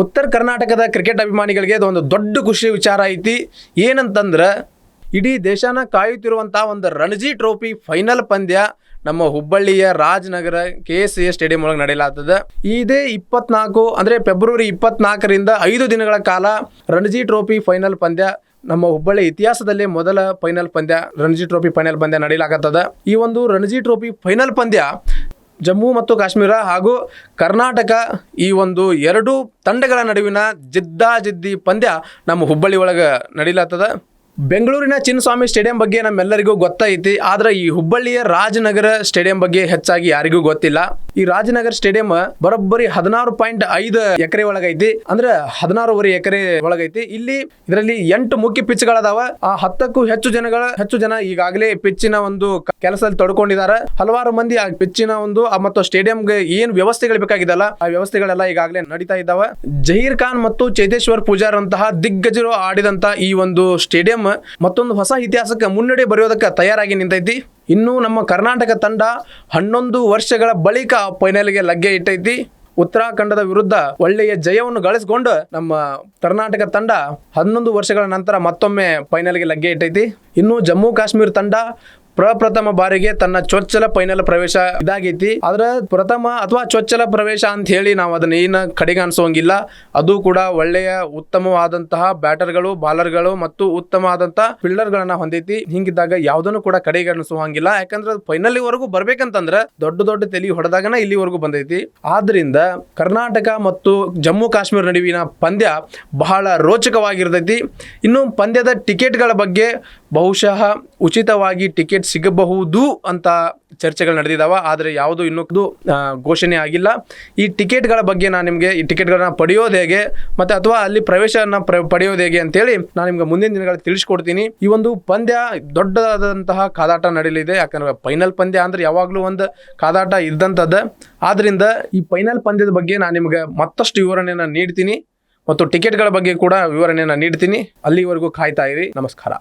ಉತ್ತರ ಕರ್ನಾಟಕದ ಕ್ರಿಕೆಟ್ ಅಭಿಮಾನಿಗಳಿಗೆ ಇದೊಂದು ದೊಡ್ಡ ಖುಷಿ ವಿಚಾರ ಐತಿ. ಏನಂತಂದ್ರೆ ಇಡೀ ದೇಶನ ಕಾಯುತ್ತಿರುವಂಥ ಒಂದು ರಣಜಿ ಟ್ರೋಫಿ ಫೈನಲ್ ಪಂದ್ಯ ನಮ್ಮ ಹುಬ್ಬಳ್ಳಿಯ ರಾಜನಗರ KSCA ಸ್ಟೇಡಿಯಂ ಒಳಗೆ ನಡೆಯಲಾಗ್ತದೆ. ಇದೇ 24 ಅಂದರೆ ಫೆಬ್ರವರಿ 24ರಿಂದ 5 ದಿನಗಳ ಕಾಲ ರಣಜಿ ಟ್ರೋಫಿ ಫೈನಲ್ ಪಂದ್ಯ ನಮ್ಮ ಹುಬ್ಬಳ್ಳಿ ಇತಿಹಾಸದಲ್ಲೇ ಮೊದಲ ಫೈನಲ್ ಪಂದ್ಯ ರಣಜಿ ಟ್ರೋಫಿ ಫೈನಲ್ ಪಂದ್ಯ ನಡೆಯಲಾಗುತ್ತದೆ. ಈ ಒಂದು ರಣಜಿ ಟ್ರೋಫಿ ಫೈನಲ್ ಪಂದ್ಯ ಜಮ್ಮು ಮತ್ತು ಕಾಶ್ಮೀರ ಹಾಗೂ ಕರ್ನಾಟಕ ಈ ಒಂದು ಎರಡು ತಂಡಗಳ ನಡುವಿನ ಜಿದ್ದಾಜಿದ್ದಿ ಪಂದ್ಯ ನಮ್ಮ ಹುಬ್ಬಳ್ಳಿ ಒಳಗೆ ನಡೀಲಾಗ್ತದೆ. ಬೆಂಗಳೂರಿನ ಚಿನ್ನಸ್ವಾಮಿ ಸ್ಟೇಡಿಯಂ ಬಗ್ಗೆ ನಮ್ಮೆಲ್ಲರಿಗೂ ಗೊತ್ತೈತಿ. ಆದರೆ ಈ ಹುಬ್ಬಳ್ಳಿಯ ರಾಜನಗರ ಸ್ಟೇಡಿಯಂ ಬಗ್ಗೆ ಹೆಚ್ಚಾಗಿ ಯಾರಿಗೂ ಗೊತ್ತಿಲ್ಲ. ಈ ರಾಜನಗರ ಸ್ಟೇಡಿಯಂ ಬರೋಬ್ಬರಿ 16.5 ಎಕರೆ ಒಳಗೈತಿ. ಅಂದ್ರೆ 16.5 ಎಕರೆ ಒಳಗೈತಿ. ಇದರಲ್ಲಿ 8 ಮುಖ್ಯ ಪಿಚ್ಗಳದಾವ. ಆ 10ಕ್ಕೂ ಹೆಚ್ಚು ಜನ ಈಗಾಗಲೇ ಪಿಚ್ಚಿನ ಒಂದು ಕೆಲಸದಲ್ಲಿ ತೊಡ್ಕೊಂಡಿದ್ದಾರೆ. ಹಲವಾರು ಮಂದಿ ಆ ಪಿಚ್ಚಿನ ಒಂದು ಮತ್ತು ಸ್ಟೇಡಿಯಂಗೆ ಏನ್ ವ್ಯವಸ್ಥೆಗಳು ಬೇಕಾಗಿದಲ್ಲ ಆ ವ್ಯವಸ್ಥೆಗಳೆಲ್ಲ ಈಗಾಗಲೇ ನಡೀತಾ ಇದ್ದಾವೆ. ಜಹೀರ್ ಖಾನ್ ಮತ್ತು ಚೇತೇಶ್ವರ್ ಪೂಜಾರ್ ಅಂತಹ ದಿಗ್ಗಜರು ಆಡಿದಂತ ಈ ಒಂದು ಸ್ಟೇಡಿಯಂ ಮತ್ತೊಂದು ಹೊಸ ಇತಿಹಾಸಕ್ಕೆ ಮುನ್ನಡೆ ಬರೆಯೋದಕ್ಕೆ ತಯಾರಾಗಿ ನಿಂತೈತಿ. ಇನ್ನು ನಮ್ಮ ಕರ್ನಾಟಕ ತಂಡ 11 ವರ್ಷಗಳ ಬಳಿಕ ಫೈನಲ್ಗೆ ಲಗ್ಗೆ ಇಟ್ಟೈತಿ. ಉತ್ತರಾಖಂಡದ ವಿರುದ್ಧ ಒಳ್ಳೆಯ ಜಯವನ್ನು ಗಳಿಸಿಕೊಂಡು ನಮ್ಮ ಕರ್ನಾಟಕ ತಂಡ 11 ವರ್ಷಗಳ ನಂತರ ಮತ್ತೊಮ್ಮೆ ಫೈನಲ್ಗೆ ಲಗ್ಗೆ ಇಟ್ಟೈತಿ. ಇನ್ನು ಜಮ್ಮು ಕಾಶ್ಮೀರ ತಂಡ ಪ್ರಪ್ರಥಮ ಬಾರಿಗೆ ತನ್ನ ಚೊಚ್ಚಲ ಫೈನಲ್ ಪ್ರವೇಶ ಇದಾಗೈತಿ. ಆದ್ರೆ ಪ್ರಥಮ ಅಥವಾ ಚೊಚ್ಚಲ ಪ್ರವೇಶ ಅಂತ ಹೇಳಿ ನಾವು ಅದನ್ನ ಏನು ಕಡೆಗಣಿಸೋಂಗಿಲ್ಲ. ಅದು ಕೂಡ ಒಳ್ಳೆಯ ಉತ್ತಮವಾದಂತಹ ಬ್ಯಾಟರ್ಗಳು, ಬಾಲರ್ಗಳು ಮತ್ತು ಉತ್ತಮವಾದಂತಹ ಫೀಲ್ಡರ್ಗಳನ್ನ ಹೊಂದೈತಿ. ಹಿಂಗಿದ್ದಾಗ ಯಾವುದನ್ನು ಕೂಡ ಕಡೆಗಣಿಸುವಂಗಿಲ್ಲ. ಯಾಕಂದ್ರೆ ಫೈನಲ್ ವರೆಗೂ ಬರ್ಬೇಕಂತಂದ್ರೆ ದೊಡ್ಡ ತಲೆ ಹೊಡೆದಾಗನ ಇಲ್ಲಿವರೆಗೂ ಬಂದೈತಿ. ಆದ್ರಿಂದ ಕರ್ನಾಟಕ ಮತ್ತು ಜಮ್ಮು ಕಾಶ್ಮೀರ ನಡುವಿನ ಪಂದ್ಯ ಬಹಳ ರೋಚಕವಾಗಿರ್ತೈತಿ. ಇನ್ನು ಪಂದ್ಯದ ಟಿಕೆಟ್ಗಳ ಬಗ್ಗೆ ಬಹುಶಃ ಉಚಿತವಾಗಿ ಟಿಕೆಟ್ ಸಿಗಬಹುದು ಅಂತ ಚರ್ಚೆಗಳು ನಡೆದಿದ್ದಾವೆ. ಆದರೆ ಯಾವುದು ಇನ್ನೂ ಘೋಷಣೆ ಆಗಿಲ್ಲ. ಈ ಟಿಕೆಟ್ಗಳ ಬಗ್ಗೆ ನಾನು ನಿಮಗೆ ಈ ಟಿಕೆಟ್ಗಳನ್ನ ಪಡೆಯೋದು ಹೇಗೆ ಮತ್ತು ಅಥವಾ ಅಲ್ಲಿ ಪ್ರವೇಶನ ಪಡೆಯೋದು ಹೇಗೆ ಅಂತೇಳಿ ನಾನು ನಿಮ್ಗೆ ಮುಂದಿನ ದಿನಗಳಲ್ಲಿ ತಿಳಿಸ್ಕೊಡ್ತೀನಿ. ಈ ಒಂದು ಪಂದ್ಯ ದೊಡ್ಡದಾದಂತಹ ಕಾದಾಟ ನಡೆಯಲಿದೆ. ಯಾಕಂದ್ರೆ ಫೈನಲ್ ಪಂದ್ಯ ಅಂದ್ರೆ ಯಾವಾಗಲೂ ಒಂದು ಕಾದಾಟ ಇದ್ದಂಥದ್ದು. ಆದ್ರಿಂದ ಈ ಫೈನಲ್ ಪಂದ್ಯದ ಬಗ್ಗೆ ನಾನು ನಿಮ್ಗೆ ಮತ್ತಷ್ಟು ವಿವರಣೆಯನ್ನು ನೀಡ್ತೀನಿ ಮತ್ತು ಟಿಕೆಟ್ಗಳ ಬಗ್ಗೆ ಕೂಡ ವಿವರಣೆಯನ್ನು ನೀಡ್ತೀನಿ. ಅಲ್ಲಿವರೆಗೂ ಕಾಯ್ತಾ ಇರಿ. ನಮಸ್ಕಾರ.